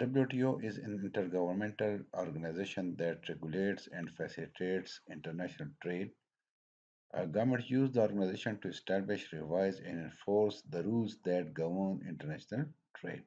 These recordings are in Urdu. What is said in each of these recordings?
WTO is an intergovernmental organization that regulates and facilitates international trade. Governments use the organization to establish, revise, and enforce the rules that govern international trade.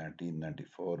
1994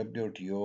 WTO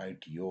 ITO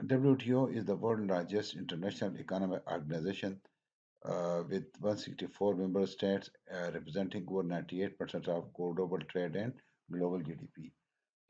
WTO is the world largest international economic organization with 164 member states representing over 98% of global trade and global GDP।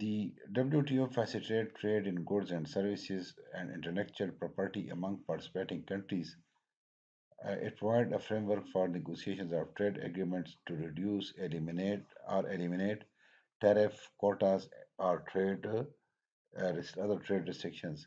The WTO facilitates trade in goods and services and intellectual property among participating countries. It provides a framework for negotiations of trade agreements to reduce, eliminate tariff quotas or other trade restrictions.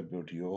WTO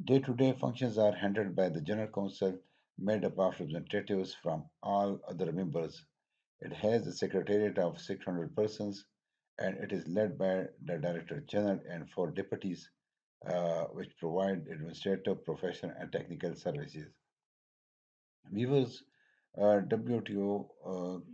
Day-to-day functions are handled by the General Council, made up of representatives from all other members. It has a secretariat of 600 persons, and it is led by the Director General and four deputies, which provide administrative, professional, and technical services. Viewers, WTO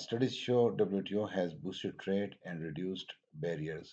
Studies show WTO has boosted trade and reduced barriers.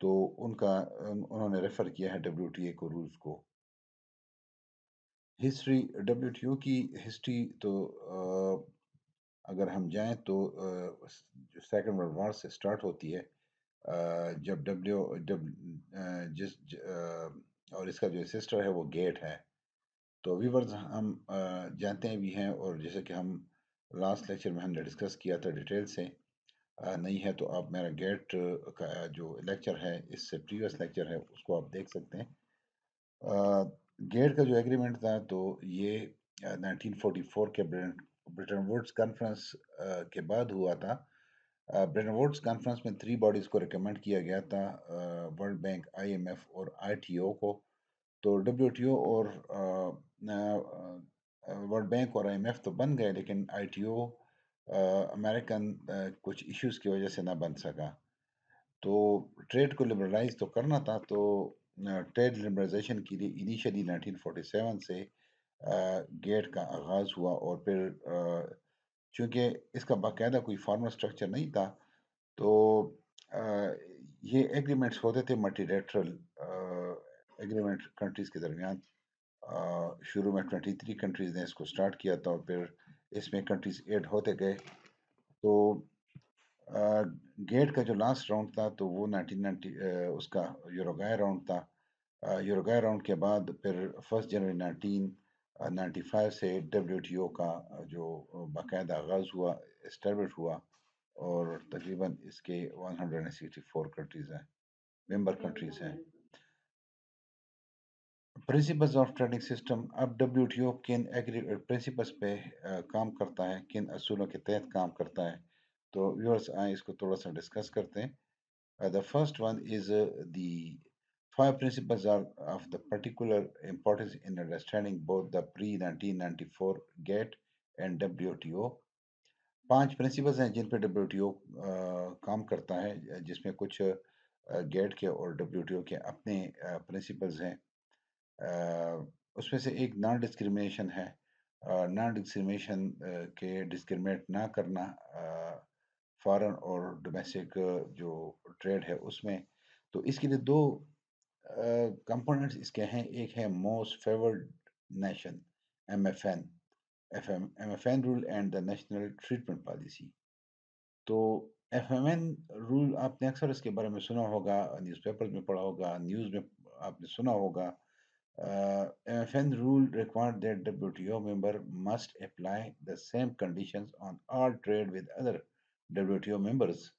تو انہوں نے ریفر کیا ہے ڈبلیو ٹی اے کو رولز کو. ہسٹری ڈبلیو ٹی او کی ہسٹری تو اگر ہم جائیں تو جو سیکنڈ ورلڈ وار سے اسٹارٹ ہوتی ہے. جب جب جس اور اس کا جو سسٹر ہے وہ گیٹ ہے. تو ویورز ہم جانتے ہیں بھی ہیں، اور جیسے کہ ہم لاسٹ لیکچر میں ہم نے ڈسکس کیا تھا ڈیٹیل سے. نہیں ہے تو آپ میرا گیٹ کا جو لیکچر ہے اس سے پریویس لیکچر ہے اس کو آپ دیکھ سکتے ہیں. گیٹ کا جو ایگریمنٹ تھا تو یہ 1944 کے برٹن ووڈز کانفرنس کے بعد ہوا تھا. برٹن ووڈز کانفرنس میں 3 باڈیز کو ریکمینڈ کیا گیا تھا، World Bank, I M F اور آئی ٹی او کو. تو ڈبلیو ٹی او اور ورلڈ بینک اور آئی ایم ایف تو بن گئے، لیکن آئی ٹی او امریکن کچھ ایشوز کی وجہ سے نہ بن سکا. تو ٹریڈ کو لبرلائز تو کرنا تھا، تو ٹریڈ لبرلائزیشن کے لیے انیشلی 1947 سے گیٹ کا آغاز ہوا. اور پھر چونکہ اس کا باقاعدہ کوئی فارمل اسٹرکچر نہیں تھا، تو یہ ایگریمنٹس ہوتے تھے ملٹی لیٹرل ایگریمنٹ کنٹریز کے درمیان. شروع میں 23 کنٹریز نے اس کو سٹارٹ کیا تھا، اور پھر اس میں کنٹریز ایڈ ہوتے گئے. تو گیٹ کا جو لاسٹ راؤنڈ تھا تو وہ 1990 اس کا یوروگائے راؤنڈ تھا. یوروگائے راؤنڈ کے بعد پھر 1 جنوری 1995 سے ڈبلیو ٹی او کا جو باقاعدہ آغاز ہوا، اسٹیبلش ہوا، اور تقریباً اس کے 164 کنٹریز ہیں، ممبر کنٹریز ہیں. Principles of trading system. اب ڈبلیو ٹی او کن پرنسپلز پہ کام کرتا ہے، کن اصولوں کے تحت کام کرتا ہے. تو ویورس آئیں اس کو تھوڑا سا ڈسکس کرتے ہیں. The first one is the 5 principles are of the particular importance in understanding both the pre-1994 GATT and WTO. 5 principles ہیں جن پہ ڈبلیو ٹی او کام کرتا ہے، جس میں کچھ گیٹ کے اور ڈبلیو ٹی او کے اپنے پرنسپلز ہیں. اس میں سے ایک نان ڈسکریمنیشن ہے. نان ڈسکریمنیشن کے ڈسکریمنیٹ نہ کرنا فارن اور ڈومیسٹک جو ٹریڈ ہے اس میں. تو اس کے لیے 2 کمپوننٹس اس کے ہیں. ایک ہے most favoured nation, M F N, M F N rule and the national treatment policy. تو ایف ایم این رول آپ نے اکثر اس کے بارے میں سنا ہوگا، نیوز پیپر میں پڑھا ہوگا، نیوز میں آپ نے سنا ہوگا. MFN rule required that WTO member must apply the same conditions on all trade with other WTO members.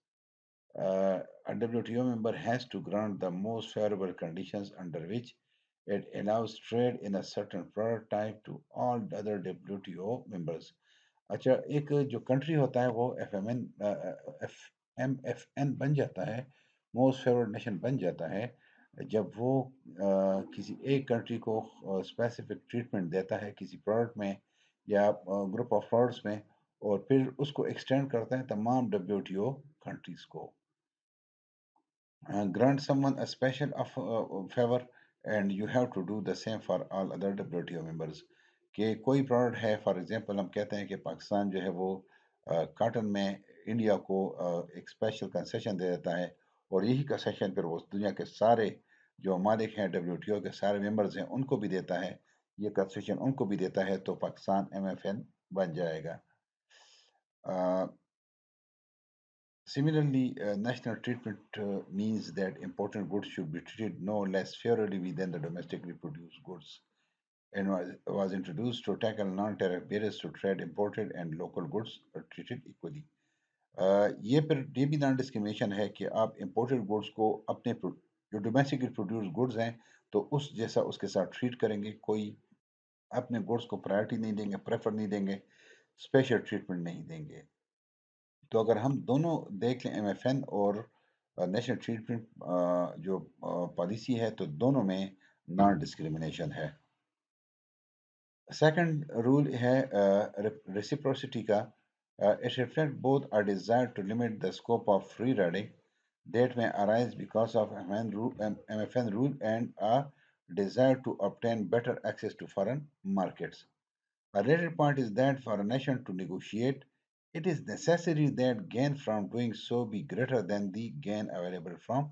A WTO member has to grant the most favorable conditions under which it allows trade in a certain product type to all other WTO members. اچھا، ایک جو کنٹری ہوتا ہے وہ ایم ایف این بن جاتا ہے، موسٹ فیورڈ نیشن بن جاتا ہے، جب وہ کسی ایک کنٹری کو اسپیسیفک ٹریٹمنٹ دیتا ہے کسی پروڈکٹ میں یا گروپ آف پروڈکٹس میں، اور پھر اس کو ایکسٹینڈ کرتا ہے تمام ڈبلیو ٹی او کنٹریز کو. Grant someone a special favor and you have to do the same for all other WTO members. کہ کوئی پروڈکٹ ہے، فار ایگزامپل ہم کہتے ہیں کہ پاکستان جو ہے وہ کاٹن میں انڈیا کو ایک اسپیشل کنسیشن دے دیتا ہے، اور یہی کنسیشن پھر وہ دنیا کے سارے جو مالک ہیں ڈبلیو ٹی او کے سارے ممبرز ہیں ان کو بھی دیتا ہے، یہ کنسیشن ان کو بھی دیتا ہے، تو پاکستان ایم ایف این بن جائے گا. Similarly, national treatment means that imported goods should be treated no less favorably than the domestically produced goods, and was introduced to tackle non-tariff barriers to trade. Imported and local goods are treated equally. یہ پھر یہ بھی نان ڈسکریمنیشن ہے کہ آپ امپورٹڈ گڈس کو اپنے جو ڈومیسٹکلی پروڈیوس گڈس ہیں تو اس جیسا اس کے ساتھ ٹریٹ کریں گے، کوئی اپنے گڈس کو پرائرٹی نہیں دیں گے، پریفر نہیں دیں گے، اسپیشل ٹریٹمنٹ نہیں دیں گے. تو اگر ہم دونوں دیکھ لیں ایم ایف این اور نیشنل ٹریٹمنٹ جو پالیسی ہے، تو دونوں میں نان ڈسکریمنیشن ہے. سیکنڈ رول ہے ریسیپروسٹی کا. It reflect both a desire to limit the scope of free riding that may arise because of M F N rule and a desire to obtain better access to foreign markets. A related point is that for a nation to negotiate, it is necessary that gain from doing so be greater than the gain available from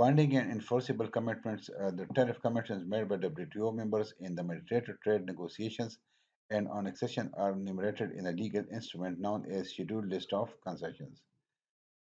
Binding and enforceable commitments, the tariff commitments made by WTO members in the mediated trade negotiations and on accession are enumerated in a legal instrument known as Scheduled List of Concessions.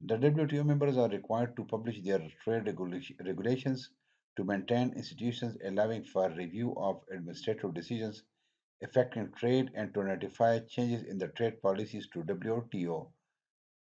the WTO members are required to publish their trade regulations to maintain institutions allowing for review of administrative decisions affecting trade and to notify changes in the trade policies to WTO.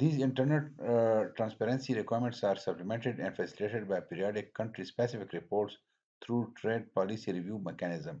These internal transparency requirements are supplemented and facilitated by periodic country-specific reports through trade policy review mechanism.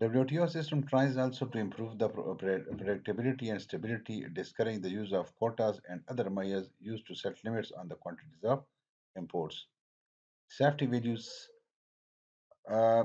WTO system tries also to improve the predictability and stability, discouraging the use of quotas and other measures used to set limits on the quantities of imports. Safety values. uh,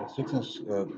restrictions,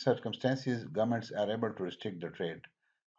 circumstances governments are able to restrict the trade.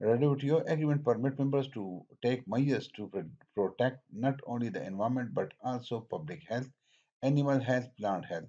WTO agreement permit members to take measures to protect not only the environment but also public health, animal health, plant health.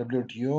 WTO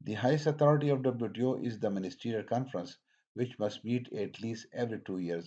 The highest authority of WTO is the Ministerial Conference, which must meet at least every 2 years.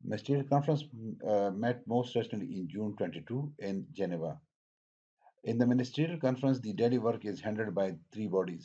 Ministerial conference met most recently in June 22 in Geneva. In the ministerial conference, the daily work is handled by three bodies.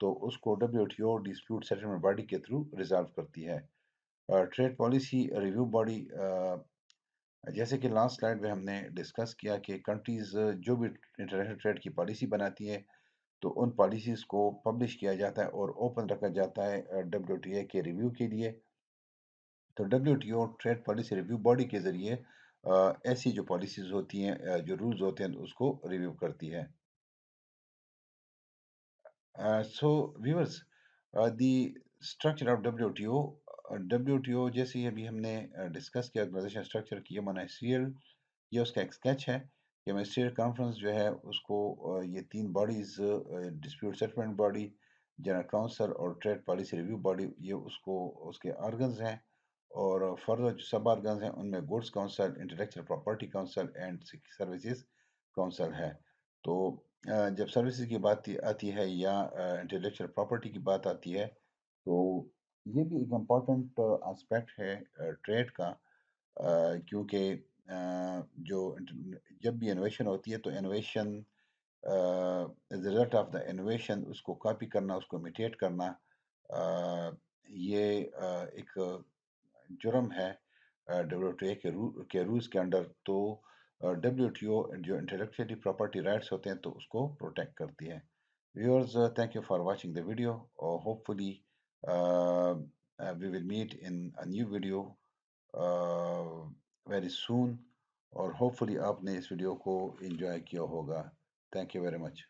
تو اس کو WTO ڈسپیوٹ سیٹلمنٹ باڈی کے تھرو ریزالو کرتی ہے۔ ٹریڈ پالیسی ریویو باڈی، جیسے کہ لاسٹ سلائڈ میں ہم نے ڈسکس کیا کہ کنٹریز جو بھی انٹرنیشنل ٹریڈ کی پالیسی بناتی ہے تو ان پالیسیز کو پبلش کیا جاتا ہے اور اوپن رکھا جاتا ہے WTO کے ریویو کے لیے۔ تو WTO trade policy review body کے ذریعے ایسی جو پالیسیز ہوتی ہیں، جو رولز ہوتے ہیں، اس کو ریویو کرتی ہے۔ So viewers, the structure of WTO جیسے ہی ابھی ہم نے ڈسکس کیا آرگنائزیشن اسٹرکچر کی، یہ مناسیل، یہ اس کا ایک اسکیچ ہے کہ منسٹریل کانفرنس جو ہے اس کو یہ تین bodies, dispute settlement body, general council اور ٹریڈ پالیسی ریویو باڈی، یہ اس کے آرگنز ہیں۔ اور فردر جو سب آرگنز ہیں ان میں goods council, intellectual property council and services council ہے۔ تو جب سروسز کی بات آتی ہے یا انٹلیکچوئل پراپرٹی کی بات آتی ہے تو یہ بھی ایک امپورٹنٹ اسپیکٹ ہے ٹریڈ کا، کیونکہ جو جب بھی انوویشن ہوتی ہے تو innovation as result of the innovation اس کو کاپی کرنا، اس کو امیٹیٹ کرنا، یہ ایک جرم ہے WTO کے رولز کے انڈر۔ تو WTO جو انٹلیکچولی پراپرٹی رائٹس ہوتے ہیں تو اس کو پروٹیکٹ کرتی ہے۔ Viewers, thank you for watching the video. Hopefully, we will meet in a new video uh, very soon. اور ہوپفلی آپ نے اس ویڈیو کو انجوائے کیا ہوگا۔ Thank you very much.